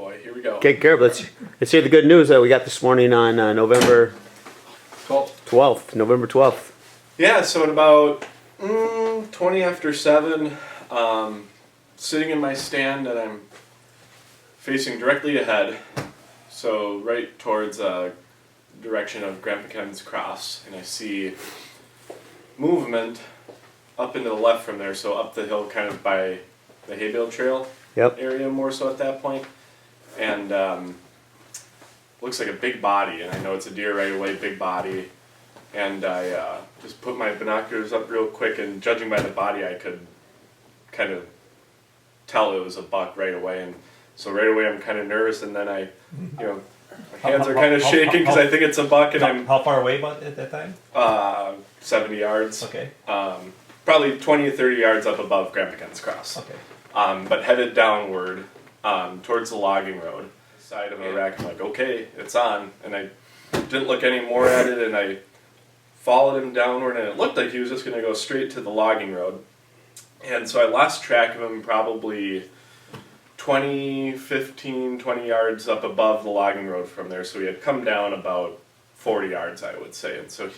boy. Here we go. Okay, Kirby, let's hear the good news that we got this morning on November 12th. November 12th. Yeah, so at about 20 after 7, sitting in my stand and I'm facing directly ahead, so right towards direction of Grandpa Ken's cross, and I see movement up into the left from there, so up the hill kind of by the hay bale trail area more so at that point. And looks like a big body, and I know it's a deer right away, big body. And I just put my binoculars up real quick, and judging by the body, I could kind of tell it was a buck right away. And so right away I'm kind of nervous, and then my hands are kind of shaking because I think it's a buck. And how far away about at that time? 70 yards. Okay. Probably 20 or 30 yards up above Grandpa Ken's cross. Okay. But headed downward towards the logging road. Side of a rack, I'm like, okay, it's on. And I didn't look any more at it, and I followed him downward, and it looked like he was just going to go straight to the logging road. And so I lost track of him probably 20 yards up above the logging road from there. So he had come down about 40 yards, I would say. And so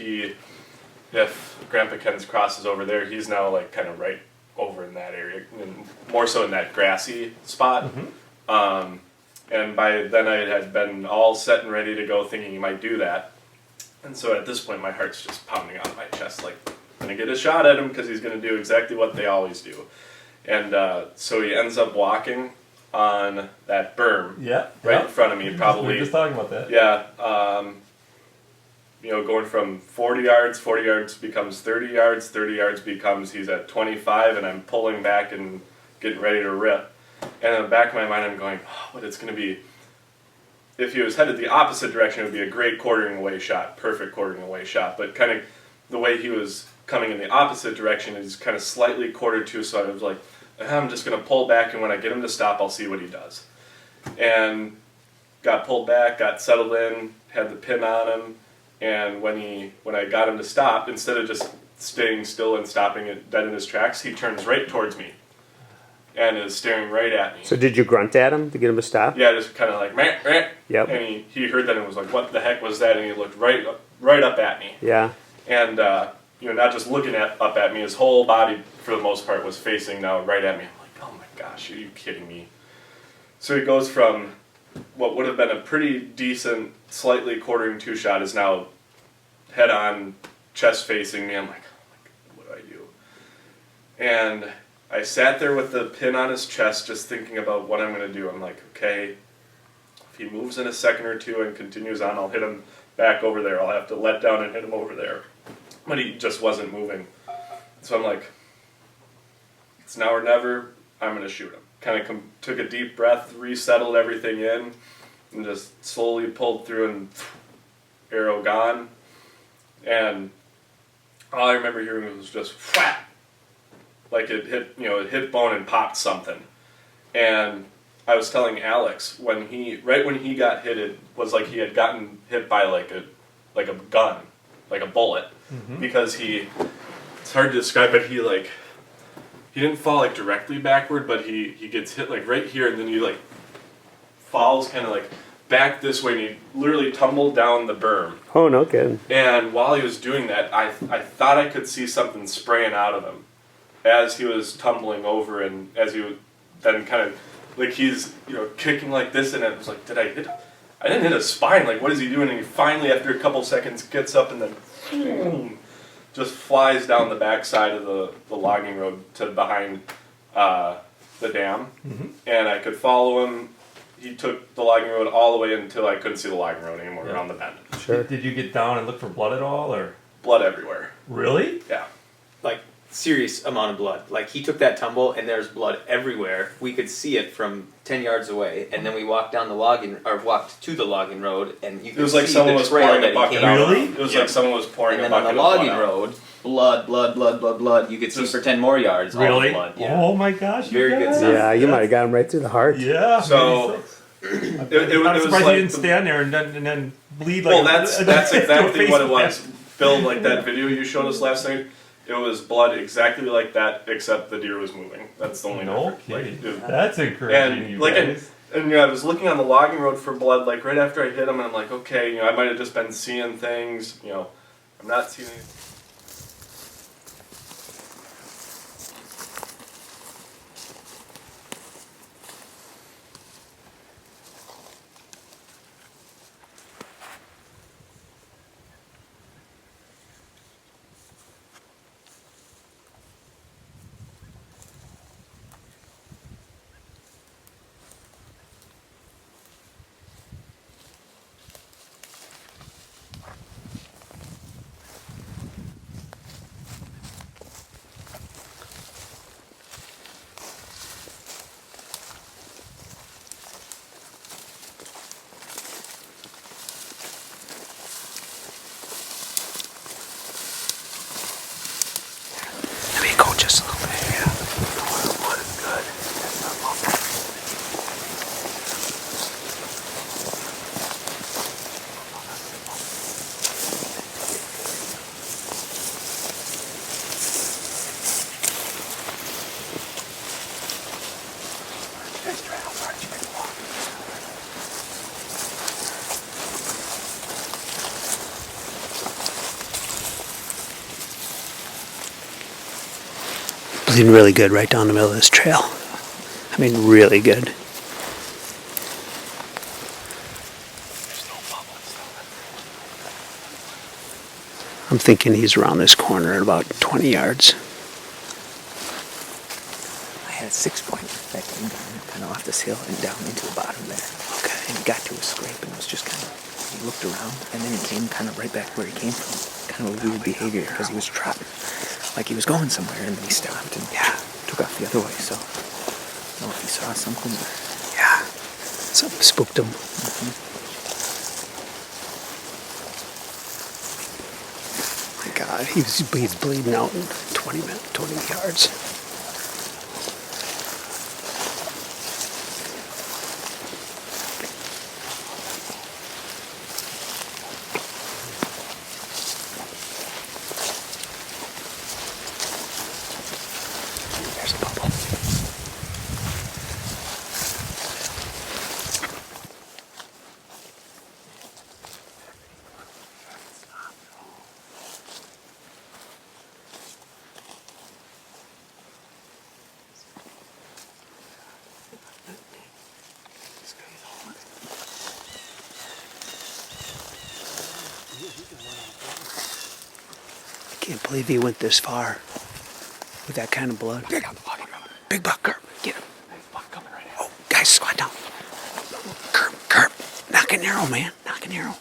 if Grandpa Ken's cross is over there, he's now like kind of right over in that area, and more so in that grassy spot. Mm-hmm. And by then I had been all set and ready to go, thinking he might do that. And so at this point, my heart's just pounding on my chest, like, I'm going to get a shot at him because he's going to do exactly what they always do. And so he ends up walking on that berm right in front of me, probably. We were just talking about that. Yeah. Going from 40 yards becomes 30 yards, 30 yards becomes he's at 25, and I'm pulling back and getting ready to rip. And in the back of my mind, I'm going, what it's going to be. If he was headed the opposite direction, it would be a great quartering away shot, perfect quartering away shot. But kind of the way he was coming in the opposite direction is kind of slightly quartered to, so I was like, I'm just going to pull back, and when I get him to stop, I'll see what he does. And got pulled back, got settled in, had the pin on him, and when I got him to stop, instead of just staying still and stopping it dead in his tracks, he turns right towards me and is staring right at me. So did you grunt at him to get him to stop? Yeah, just kind of like, meh, meh. Yep. And he heard that and was like, what the heck was that? And he looked right up at me. Yeah. And, not just looking up at me, his whole body, for the most part, was facing now right at me. I'm like, oh my gosh, are you kidding me? So he goes from what would have been a pretty decent, slightly quartering two shot is now head on, chest facing me. I'm like, what do I do? And I sat there with the pin on his chest, just thinking about what I'm going to do. I'm like, okay, if he moves in a second or two and continues on, I'll hit him back over there. I'll have to let down and hit him over there. But he just wasn't moving. So I'm like, it's now or never. I'm going to shoot him. Kind of took a deep breath, resettled everything in, and just slowly pulled through, and arrow gone. And all I remember hearing was just whap, like it hit bone and popped something. And I was telling Alex right when he got hit, it was like he had gotten hit by like a gun, like a bullet, because it's hard to describe, but he didn't fall like directly backward, but he gets hit like right here, and then he like falls kind of like back this way, and he literally tumbled down the berm. Oh, no kidding. And while he was doing that, I thought I could see something spraying out of him as he was tumbling over, and as he was then kind of like he's kicking like this, and it was like, I didn't hit his spine, like what is he doing? And he finally, after a couple seconds, gets up and then boom, just flies down the backside of the logging road to behind the dam. And I could follow him. He took the logging road all the way until I couldn't see the logging road anymore around the bend. Sure. Did you get down and look for blood at all, or? Blood everywhere. Really? Yeah. Like, serious amount of blood. Like, he took that tumble and there's blood everywhere. We could see it from 10 yards away, and then we walked to the logging road, and you could see it was like someone was pouring a bucket out. Really? It was like someone was pouring a bucket of blood. And then on the logging road, blood. You could see for 10 more yards. Really? All the blood. Yeah. Oh my gosh. Very good stuff. Yeah, you might have got him right through the heart. Yeah. So it was surprised like you didn't stand there and then bleed like. Well, that's exactly what it was. Bill, like that video you showed us last night, it was blood exactly like that, except the deer was moving. That's the only difference. Okay. Like, that's encouraging. and you like, guys. And I was looking on the logging road for blood, like right after I hit him, and I'm like, okay, I might have just been seeing things, I'm not seeing anything. Let me go just a little bit, yeah. Good. Bleeding really good right down the middle of this trail. I mean, really good. I'm thinking he's around this corner at about 20 yards. I had a 6-point that came down kind of off this hill and down into the bottom there. Okay. And he got to a scrape and was just kind of, he looked around and then he came kind of right back where he came from. Kind of a weird behavior because he was trotting like he was going somewhere and then he stopped and took off the other way. So I don't know if he saw something. Yeah. Something spooked him. My God, he's bleeding out in 20 yards. There's a bubble. I can't believe he went this far with that kind of blood. Big buck, Kirby. Get him. Oh, guys, squat down. Kirby. Knock an arrow, man. Knock an arrow.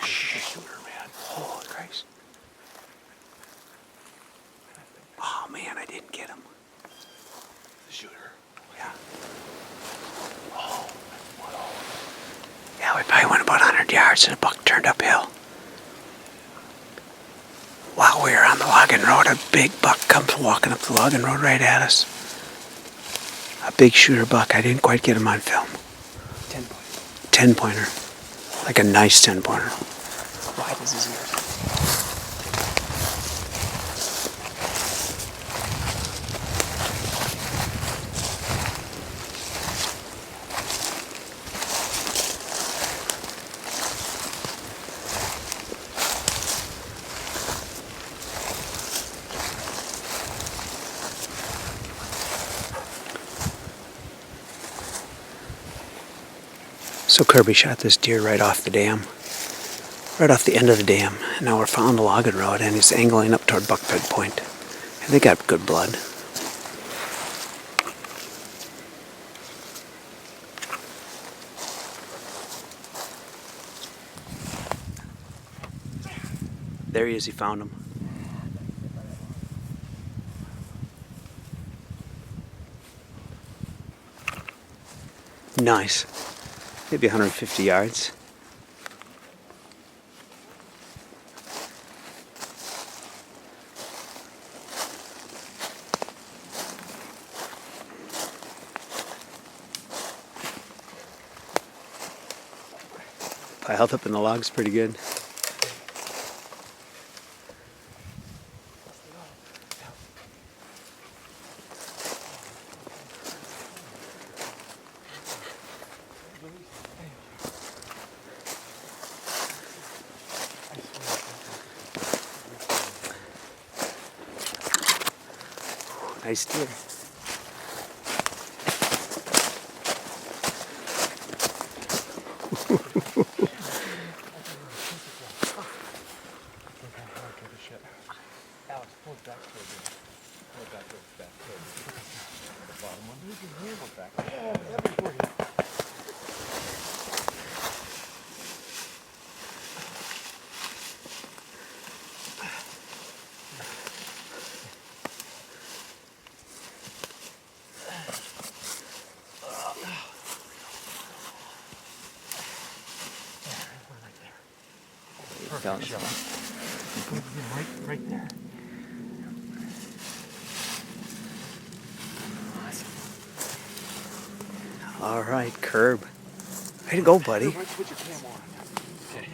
Shooter, man. Holy Christ. Oh, man, I didn't get him. The shooter. Yeah. Oh. Yeah, we probably went about 100 yards and the buck turned uphill. While we were on the logging road, a big buck comes walking up the logging road right at us. A big shooter buck. I didn't quite get him on film. 10-point. 10-pointer. Like a nice 10-pointer. Wide as his ears. So Kirby shot this deer right off the dam. Right off the end of the dam. And now we're following the logging road and he's angling up toward Buckbed Point. And they got good blood. There he is, he found him. Nice. Maybe 150 yards. Piled up in the logs pretty good. Nice deer. Telling us. Right there. All right, Curb. Way to go, buddy. Put your cam on. Okay.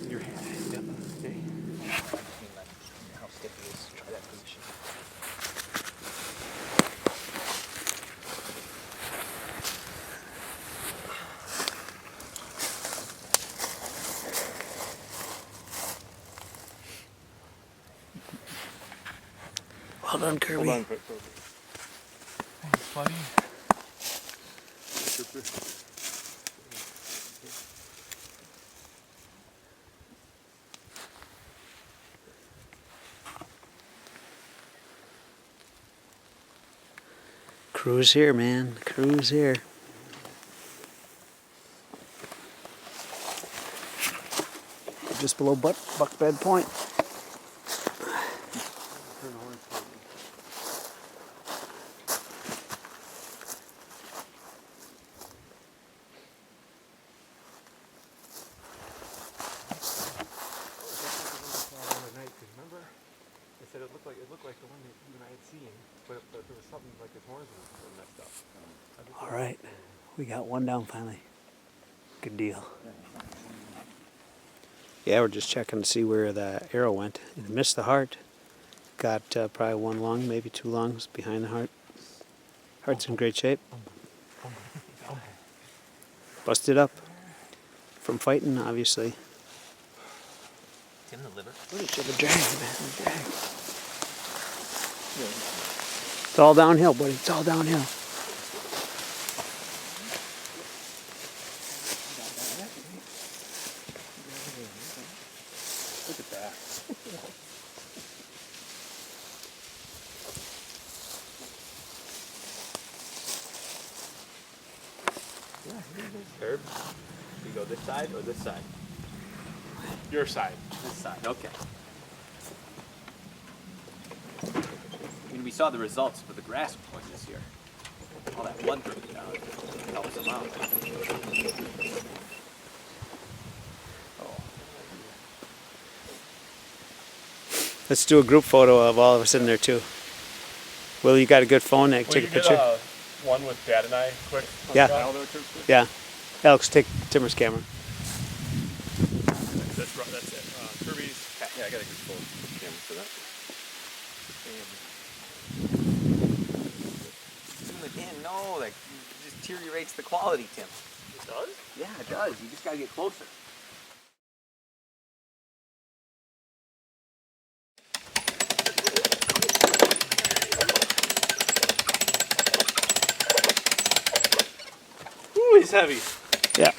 Your hand. Yep. Okay. How stiff he is. Try that position. Well done, Kirby. Hold on, quick. Thanks, buddy. Crew's here, man. Crew's here. Just below Buckbed Point. Remember? They said it looked like the one that you and I had seen, but there was something like his horns were messed up. All right. We got one down finally. Good deal. Yeah, we're just checking to see where the arrow went. It missed the heart. Got probably one lung, maybe two lungs behind the heart. Heart's in great shape. Busted up from fighting, obviously. Tim, the liver. What a shit of a drag, man. Drag. It's all downhill, buddy. It's all downhill. Look at that. Herb, you go this side or this side? Your side. This side. Okay. I mean, we saw the results for the grass point this year. All that blood dripping down helps them out. Let's do a group photo of all of us in there too. Will, you got a good phone? Take a picture. One with Dad and I, quick. Yeah. Yeah. Alex, take Timmer's camera. That's it. Kirby's. Yeah, I got a good full camera for that. Zoom it in. No, that just deteriorates the quality, Tim. It does? Yeah, it does. You just gotta get closer. Ooh, he's heavy. Yeah.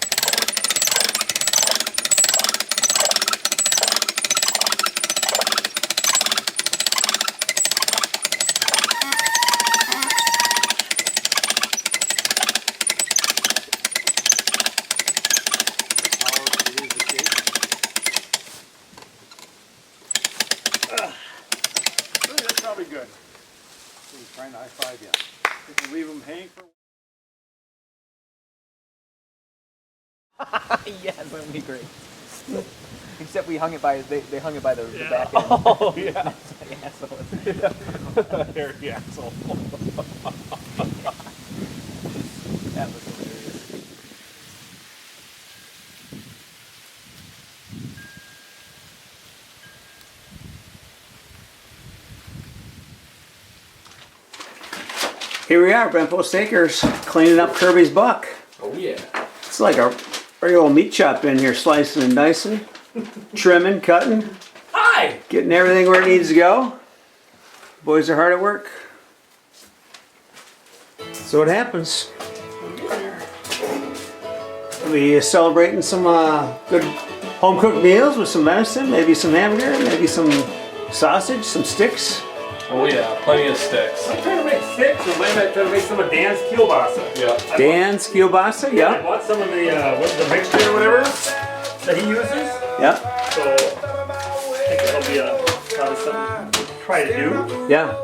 That's probably good. He's trying to high-five you. If you leave him hanging for... Yeah, that would be great. Except we hung it by they hung it by the back end. Oh, yeah. Asshole. Hairy asshole. That was hilarious. Here we are, Brempo Stakers, cleaning up Kirby's buck. Oh yeah. It's like a regular old meat shop in here, slicing and dicing, trimming, cutting, Hi! getting everything where it needs to go. Boys are hard at work. So it happens. We'll be celebrating some good home cooked meals with some venison, maybe some hamburger, maybe some sausage, some sticks. Oh yeah, plenty of sticks. I'm trying to make sticks, or maybe I'm trying to make some of Dan's kielbasa. Yeah. Dan's kielbasa, I yeah. bought some of the mixture or whatever that he uses. Yeah, So I think it'll be probably something to try to do. yeah.